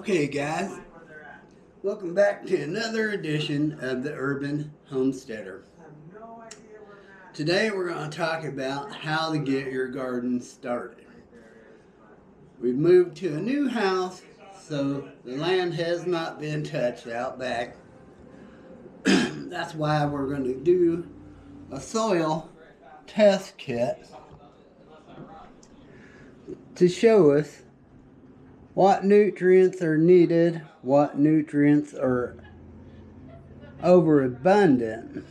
Okay guys, welcome back to another edition of the Urban Homesteader. Today we're going to talk about how to get your garden started. We've moved to a new house, so the land has not been touched out back. That's why we're going to do a soil test kit to show us what nutrients are needed, what nutrients are overabundant.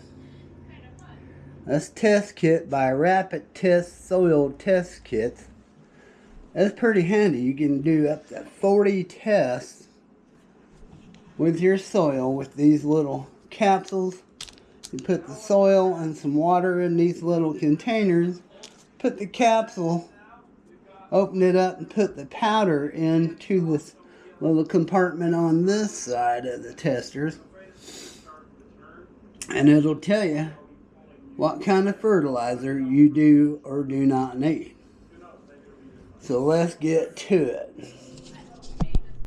This test kit by Rapid Test Soil Test Kits is pretty handy. You can do up to 40 tests with your soil with these little capsules. You put the soil and some water in these little containers, put the capsule, open it up and put the powder into this little compartment on this side of the testers, and it'll tell you what kind of fertilizer you do or do not need. So let's get to it.